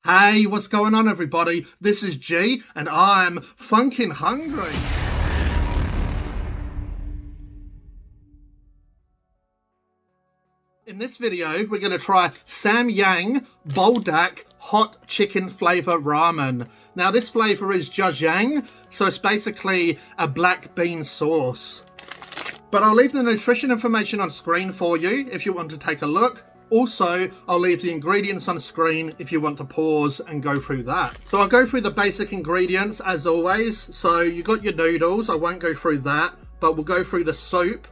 Hey, what's going on everybody? This is G and I'm funkin' hungry. In this video, we're going to try Samyang Buldak hot chicken flavor ramen. Now this flavor is Jjajang, so it's basically a black bean sauce. But I'll leave the nutrition information on screen for you if you want to take a look. Also, I'll leave the ingredients on screen if you want to pause and go through that. So I'll go through the basic ingredients as always. So you got your noodles, I won't go through that, but we'll go through the soup.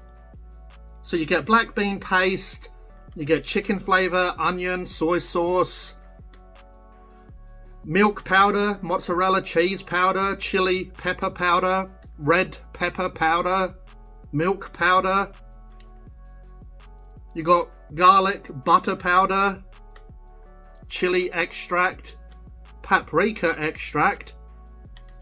So you get black bean paste, you get chicken flavor, onion, soy sauce, milk powder, mozzarella cheese powder, chili pepper powder, red pepper powder, milk powder. You got garlic butter powder, chili extract, paprika extract,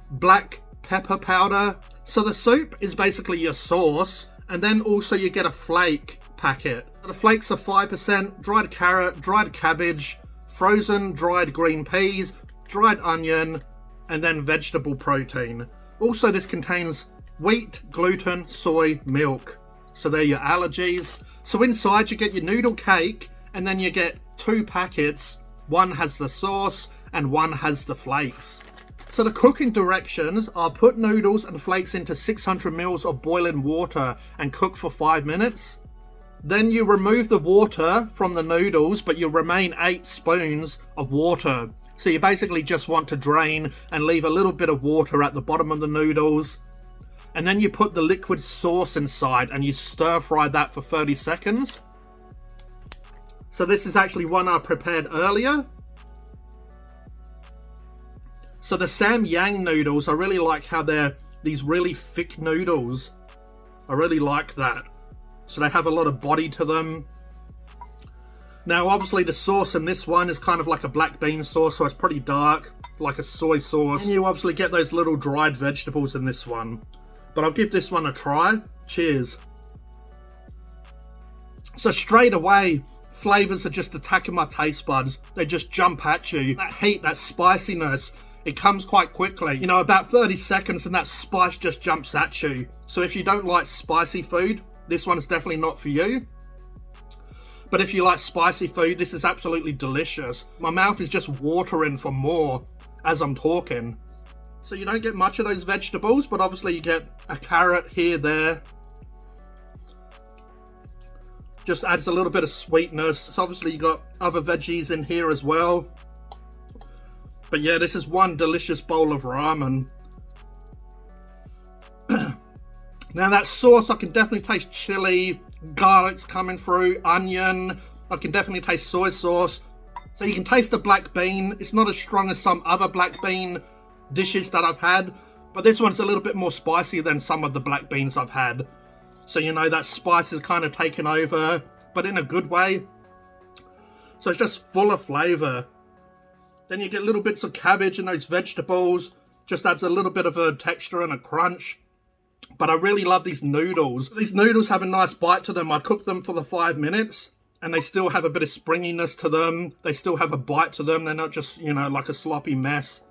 black pepper powder. So the soup is basically your sauce, and then also you get a flake packet. The flakes are 5% dried carrot, dried cabbage, frozen dried green peas, dried onion, and then vegetable protein. Also this contains wheat, gluten, soy, milk. So they're your allergies. So inside you get your noodle cake, and then you get 2 packets. One has the sauce and one has the flakes. So the cooking directions are put noodles and flakes into 600 ml of boiling water and cook for 5 minutes. Then you remove the water from the noodles, but you remain 8 spoons of water. So you basically just want to drain and leave a little bit of water at the bottom of the noodles. And then you put the liquid sauce inside and you stir fry that for 30 seconds. So this is actually one I prepared earlier. So the Samyang noodles, I really like how they're these really thick noodles. I really like that. So they have a lot of body to them. Now obviously the sauce in this one is kind of like a black bean sauce, so it's pretty dark, like a soy sauce. And you obviously get those little dried vegetables in this one. But I'll give this one a try. Cheers. So straight away, flavors are just attacking my taste buds. They just jump at you. That heat, that spiciness, it comes quite quickly. You know, about 30 seconds and that spice just jumps at you. So if you don't like spicy food, this one's definitely not for you. But if you like spicy food, this is absolutely delicious. My mouth is just watering for more as I'm talking. So you don't get much of those vegetables, but obviously you get a carrot here, there. Just adds a little bit of sweetness. So obviously you got other veggies in here as well. But yeah, this is one delicious bowl of ramen. Now that sauce, I can definitely taste chili, garlic's coming through, onion. I can definitely taste soy sauce. So you can taste the black bean. It's not as strong as some other black bean dishes that I've had, but this one's a little bit more spicy than some of the black beans I've had. So you know that spice is kind of taken over, but in a good way. So it's just full of flavor. Then you get little bits of cabbage and those vegetables. Just adds a little bit of a texture and a crunch. But I really love these noodles. These noodles have a nice bite to them. I cooked them for the 5 minutes and they still have a bit of springiness to them. They still have a bite to them. They're not just, you know, like a sloppy mess.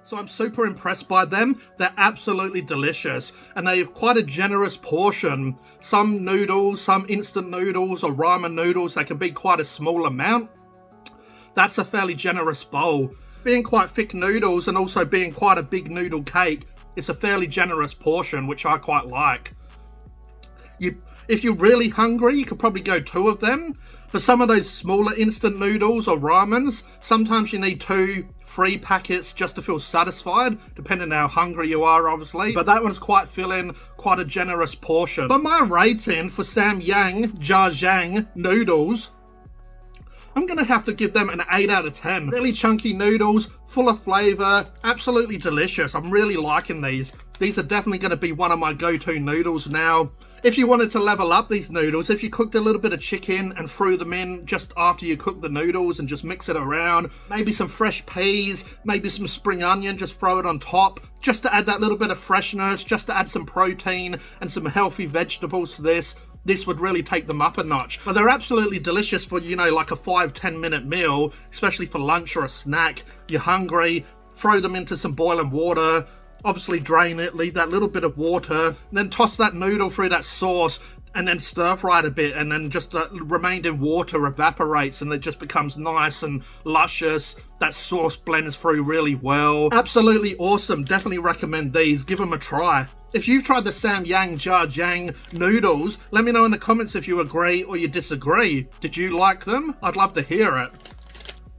So I'm super impressed by them. They're absolutely delicious. And they have quite a generous portion. Some noodles, some instant noodles or ramen noodles, they can be quite a small amount. That's a fairly generous bowl. Being quite thick noodles and also being quite a big noodle cake, it's a fairly generous portion, which I quite like. If you're really hungry, you could probably go 2 of them. But some of those smaller instant noodles or ramens, sometimes you need 2, 3 packets just to feel satisfied, depending on how hungry you are, obviously. But that one's quite filling, quite a generous portion. But my rating for Samyang Jjajang noodles, I'm going to have to give them an 8 out of 10. Really chunky noodles, full of flavour, absolutely delicious. I'm really liking these. These are definitely going to be one of my go-to noodles now. If you wanted to level up these noodles, if you cooked a little bit of chicken and threw them in just after you cook the noodles and just mix it around, maybe some fresh peas, maybe some spring onion, just throw it on top, just to add that little bit of freshness, just to add some protein and some healthy vegetables to this. this would really take them up a notch. But they're absolutely delicious for, you know, like a 5-10 minute meal, especially for lunch or a snack. You're hungry, throw them into some boiling water, obviously drain it, leave that little bit of water, then toss that noodle through that sauce, and then stir fry it a bit, and then just the remaining water evaporates and it just becomes nice and luscious. That sauce blends through really well. Absolutely awesome. Definitely recommend these. Give them a try. If you've tried the Samyang Jjajang noodles, let me know in the comments if you agree or you disagree. Did you like them? I'd love to hear it.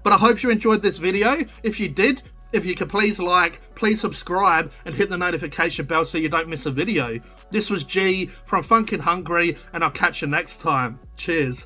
But I hope you enjoyed this video. If you did, if you could please like, please subscribe and hit the notification bell so you don't miss a video. This was G from Phunken Hungry, and I'll catch you next time. Cheers.